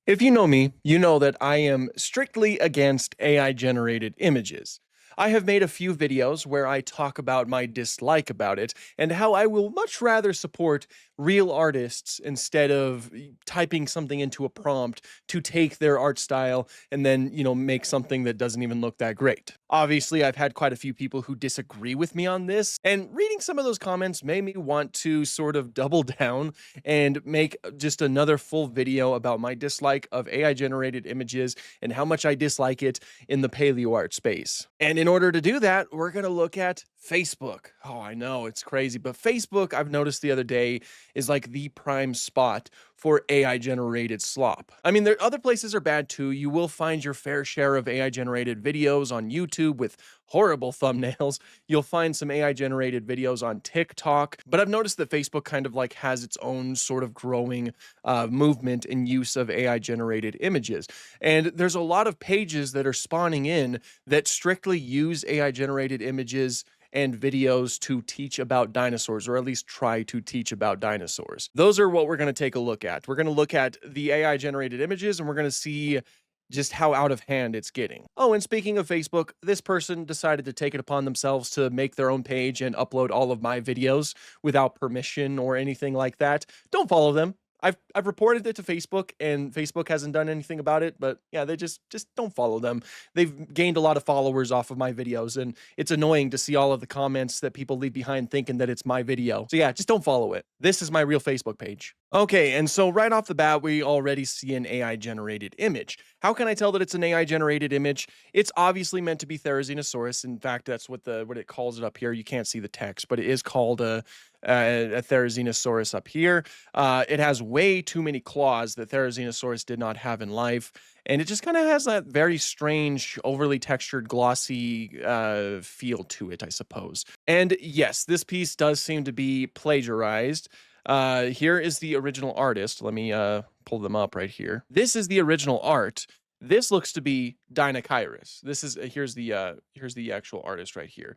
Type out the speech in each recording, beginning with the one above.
If you know me, you know that I am strictly against AI generated images. I have made a few videos where I talk about my dislike about it and how I will much rather support real artists instead of typing something into a prompt to take their art style and then, make something that doesn't even look that great. Obviously, I've had quite a few people who disagree with me on this, and reading some of those comments made me want to sort of double down and make just another full video about my dislike of AI generated images and how much I dislike it in the paleo art space. And in order to do that, we're going to look at Facebook. Oh, I know it's crazy, but Facebook, I've noticed the other day, is like the prime spot for AI generated slop. I mean, there other places are bad too. You will find your fair share of AI generated videos on YouTube with horrible thumbnails. You'll find some AI generated videos on TikTok, but I've noticed that Facebook kind of like has its own sort of growing movement and use of AI generated images. And there's a lot of pages that are spawning in that strictly use AI generated images and videos to teach about dinosaurs, or at least try to teach about dinosaurs. Those are what we're going to take a look at. We're going to look at the AI generated images, and we're going to see just how out of hand it's getting. Oh, and speaking of Facebook, this person decided to take it upon themselves to make their own page and upload all of my videos without permission or anything like that. Don't follow them. I've reported it to Facebook, and Facebook hasn't done anything about it, but yeah, they just don't follow them. They've gained a lot of followers off of my videos, and it's annoying to see all of the comments that people leave behind thinking that it's my video. So yeah, just don't follow it. This is my real Facebook page. Okay, and so right off the bat, we already see an AI generated image. How can I tell that it's an AI generated image? It's obviously meant to be Therizinosaurus. In fact, that's what it calls it up here. You can't see the text, but it is called a Therizinosaurus up here. It has way too many claws that Therizinosaurus did not have in life. And it just kind of has that very strange, overly textured, glossy feel to it, I suppose. And yes, this piece does seem to be plagiarized. Here is the original artist. Let me pull them up right here. This is the original art. This looks to be Dinosaurs. This is here's the actual artist right here.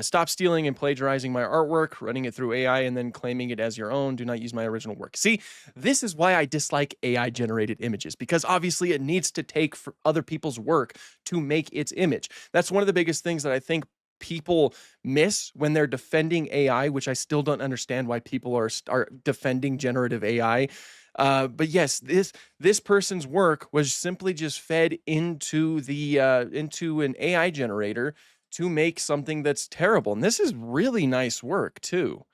Stop stealing and plagiarizing my artwork, running it through AI, and then claiming it as your own. Do not use my original work. See, this is why I dislike AI generated images, because obviously it needs to take for other people's work to make its image. That's one of the biggest things that I think people miss when they're defending AI, which I still don't understand why people are defending generative AI. But yes, this person's work was simply just fed into the into an AI generator to make something that's terrible. And this is really nice work too.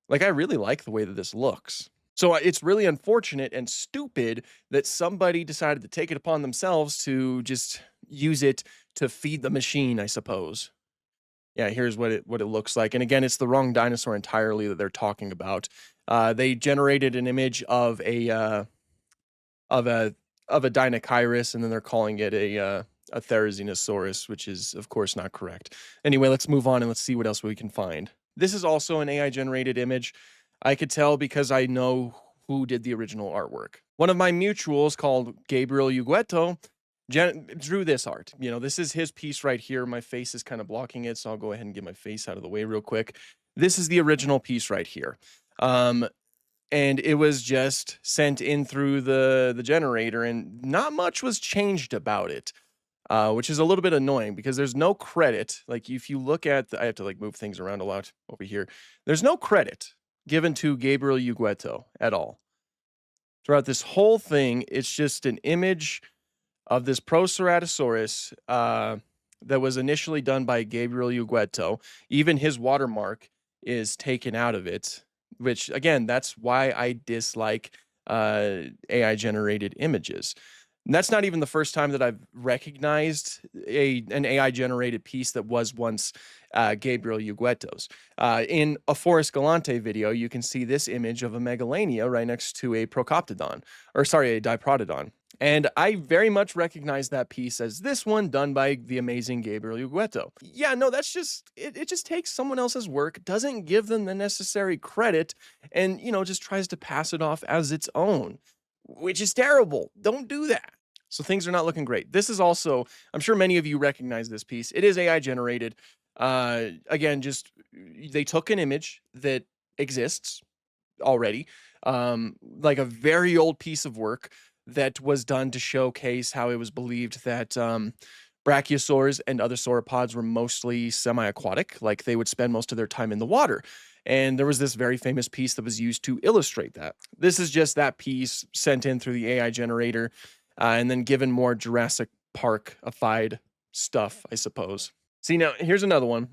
Like, I really like the way that this looks. So it's really unfortunate and stupid that somebody decided to take it upon themselves to just use it to feed the machine, I suppose. Yeah, here's what it looks like. And again, it's the wrong dinosaur entirely that they're talking about. They generated an image of a of a Dinosaurus, and then they're calling it a Therizinosaurus, which is of course not correct. Anyway, let's move on and let's see what else we can find. This is also an AI generated image. I could tell because I know who did the original artwork. One of my mutuals called Gabriel Ugueto drew this art. This is his piece right here. My face is kind of blocking it, so I'll go ahead and get my face out of the way real quick. This is the original piece right here. And it was just sent in through the generator, and not much was changed about it, which is a little bit annoying because there's no credit. Like, if you look at I have to like move things around a lot over here. There's no credit given to Gabriel Ugueto at all. Throughout this whole thing, it's just an image of this Proceratosaurus that was initially done by Gabriel Ugueto. Even his watermark is taken out of it, which again, that's why I dislike AI generated images. And that's not even the first time that I've recognized an AI generated piece that was once Gabriel Ugueto's. In a Forrest Galante video, you can see this image of a Megalania right next to a Procoptodon, or sorry, a Diprotodon. And I very much recognize that piece as this one done by the amazing Gabriel Ugueto. Yeah, no, that's just, it just takes someone else's work, doesn't give them the necessary credit, and, just tries to pass it off as its own, which is terrible. Don't do that. So things are not looking great. This is also, I'm sure many of you recognize this piece. It is AI generated. Again, just they took an image that exists already, like a very old piece of work that was done to showcase how it was believed that brachiosaurs and other sauropods were mostly semi-aquatic, like they would spend most of their time in the water. And there was this very famous piece that was used to illustrate that. This is just that piece sent in through the AI generator, and then given more Jurassic Park-ified stuff, I suppose. See, now here's another one.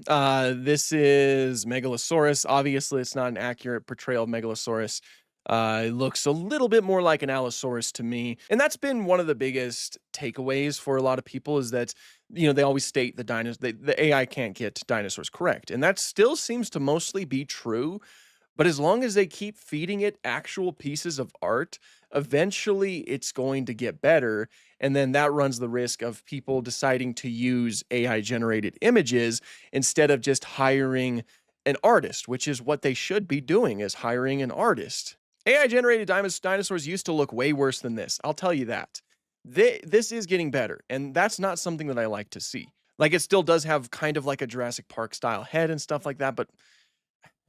This is Megalosaurus. Obviously, it's not an accurate portrayal of Megalosaurus. It looks a little bit more like an Allosaurus to me. And that's been one of the biggest takeaways for a lot of people is that, they always state the AI can't get dinosaurs correct. And that still seems to mostly be true. But as long as they keep feeding it actual pieces of art, eventually it's going to get better. And then that runs the risk of people deciding to use AI generated images instead of just hiring an artist, which is what they should be doing, is hiring an artist. AI generated dinosaurs used to look way worse than this. I'll tell you that. This is getting better, and that's not something that I like to see. Like, it still does have kind of like a Jurassic Park style head and stuff like that, but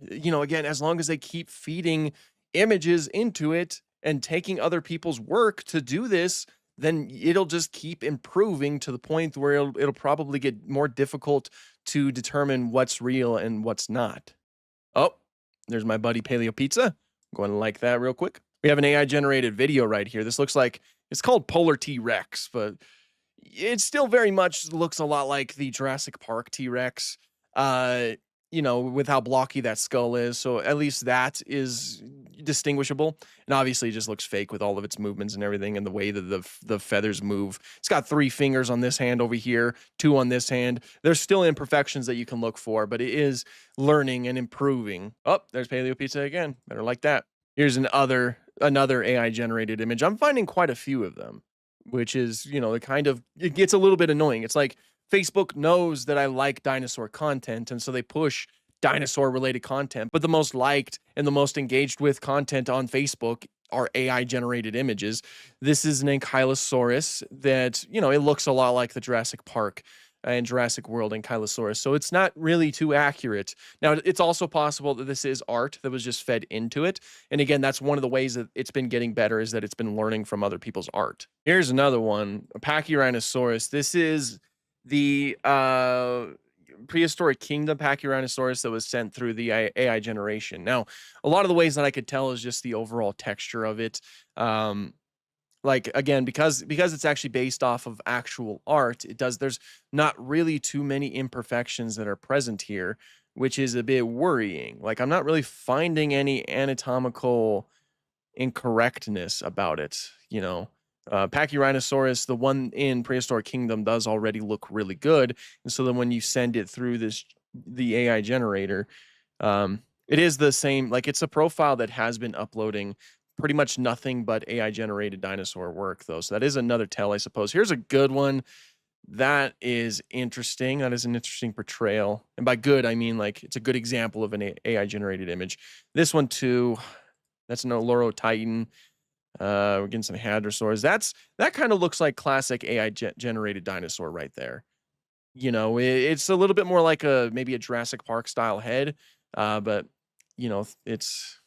again, as long as they keep feeding images into it and taking other people's work to do this, then it'll just keep improving to the point where it'll probably get more difficult to determine what's real and what's not. Oh, there's my buddy Paleo Pizza. I'm going to like that real quick. We have an AI generated video right here. This looks like it's called Polar T Rex, but it still very much looks a lot like the Jurassic Park T Rex. With how blocky that skull is. So at least that is distinguishable. And obviously it just looks fake with all of its movements and everything and the way that the feathers move. It's got 3 fingers on this hand over here, 2 on this hand. There's still imperfections that you can look for, but it is learning and improving. Oh, there's Paleo Pizza again. Better like that. Here's another AI generated image. I'm finding quite a few of them, which is, it gets a little bit annoying. It's like Facebook knows that I like dinosaur content, and so they push dinosaur related content. But the most liked and the most engaged with content on Facebook are AI generated images. This is an Ankylosaurus that, it looks a lot like the Jurassic Park and Jurassic World Ankylosaurus. So it's not really too accurate. Now, it's also possible that this is art that was just fed into it. And again, that's one of the ways that it's been getting better, is that it's been learning from other people's art. Here's another one, a Pachyrhinosaurus. This is the prehistoric kingdom Pachyrhinosaurus that was sent through the AI generation. Now, a lot of the ways that I could tell is just the overall texture of it. Like, again, because it's actually based off of actual art, there's not really too many imperfections that are present here, which is a bit worrying. Like, I'm not really finding any anatomical incorrectness about it. Pachyrhinosaurus, the one in Prehistoric Kingdom, does already look really good. And so then when you send it through the AI generator, it is the same. Like, it's a profile that has been uploading pretty much nothing but AI generated dinosaur work, though. So that is another tell, I suppose. Here's a good one. That is interesting. That is an interesting portrayal. And by good, I mean, like, it's a good example of an AI generated image. This one too, that's an Olorotitan. We're getting some hadrosaurs. That kind of looks like classic AI generated dinosaur right there. It's a little bit more like maybe a Jurassic Park style head, but it's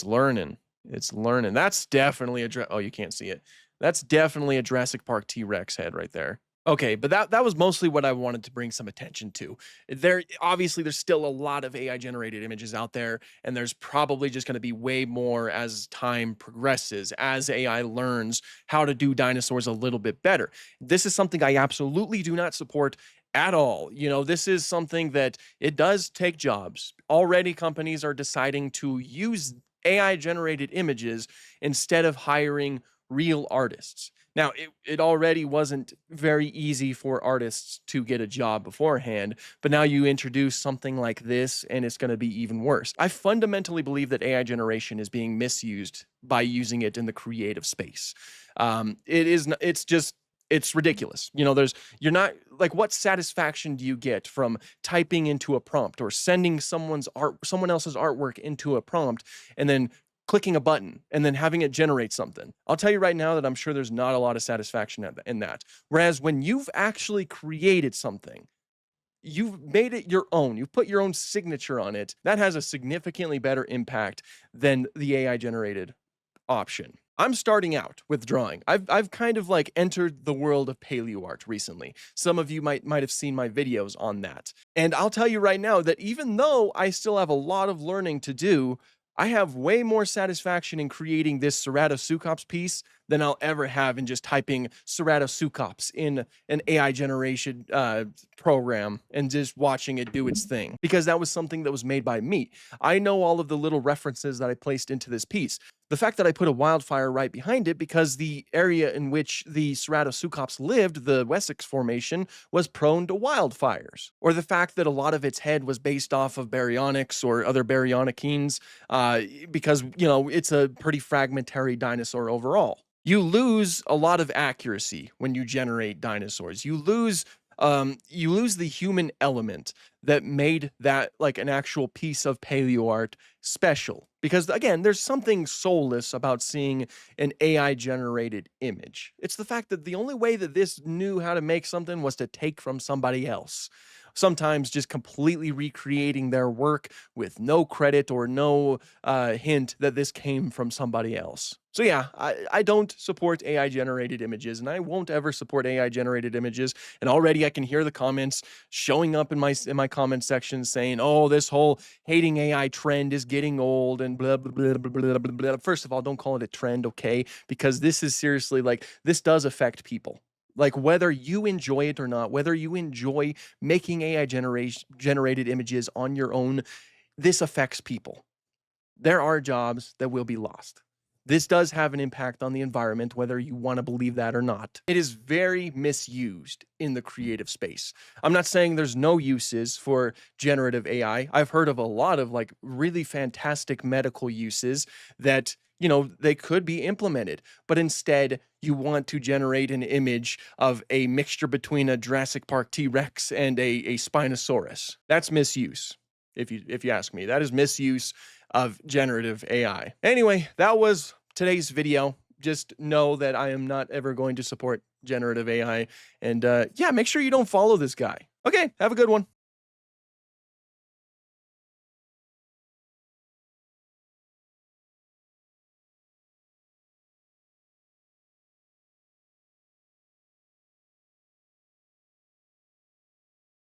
learning. It's learning. That's definitely oh, you can't see it. That's definitely a Jurassic Park T-Rex head right there. Okay, but that was mostly what I wanted to bring some attention to. There's still a lot of AI generated images out there, and there's probably just going to be way more as time progresses, as AI learns how to do dinosaurs a little bit better. This is something I absolutely do not support at all. This is something that it does take jobs. Already companies are deciding to use AI generated images instead of hiring real artists. Now, it already wasn't very easy for artists to get a job beforehand, but now you introduce something like this and it's going to be even worse. I fundamentally believe that AI generation is being misused by using it in the creative space. It's ridiculous. You're not like, what satisfaction do you get from typing into a prompt or sending someone else's artwork into a prompt and then clicking a button and then having it generate something? I'll tell you right now that I'm sure there's not a lot of satisfaction in that. Whereas when you've actually created something, you've made it your own, you've put your own signature on it, that has a significantly better impact than the AI generated option. I'm starting out with drawing. I've kind of like entered the world of paleo art recently. Some of you might have seen my videos on that. And I'll tell you right now that even though I still have a lot of learning to do, I have way more satisfaction in creating this Ceratoseucops piece than I'll ever have in just typing Ceratoseucops in an AI generation program and just watching it do its thing. Because that was something that was made by me. I know all of the little references that I placed into this piece. The fact that I put a wildfire right behind it because the area in which the Ceratoseucops lived, the Wessex Formation, was prone to wildfires. Or the fact that a lot of its head was based off of baryonyx or other baryonychines, because, you know, it's a pretty fragmentary dinosaur overall. You lose a lot of accuracy when you generate dinosaurs. You lose the human element that made that like an actual piece of paleo art special. Because again, there's something soulless about seeing an AI generated image. It's the fact that the only way that this knew how to make something was to take from somebody else. Sometimes just completely recreating their work with no credit or no hint that this came from somebody else. So yeah, I don't support AI generated images, and I won't ever support AI generated images. And already I can hear the comments showing up in my comment section saying, "Oh, this whole hating AI trend is getting old," and blah blah blah blah blah blah blah. First of all, don't call it a trend, okay? Because this is seriously like this does affect people. Like whether you enjoy it or not, whether you enjoy making AI generated images on your own, this affects people. There are jobs that will be lost. This does have an impact on the environment, whether you want to believe that or not. It is very misused in the creative space. I'm not saying there's no uses for generative AI. I've heard of a lot of like really fantastic medical uses that, you know, they could be implemented, but instead you want to generate an image of a mixture between a Jurassic Park T-Rex and a Spinosaurus. That's misuse. If you ask me, that is misuse of generative AI. Anyway, that was today's video. Just know that I am not ever going to support generative AI. And yeah, make sure you don't follow this guy. Okay, have a good one.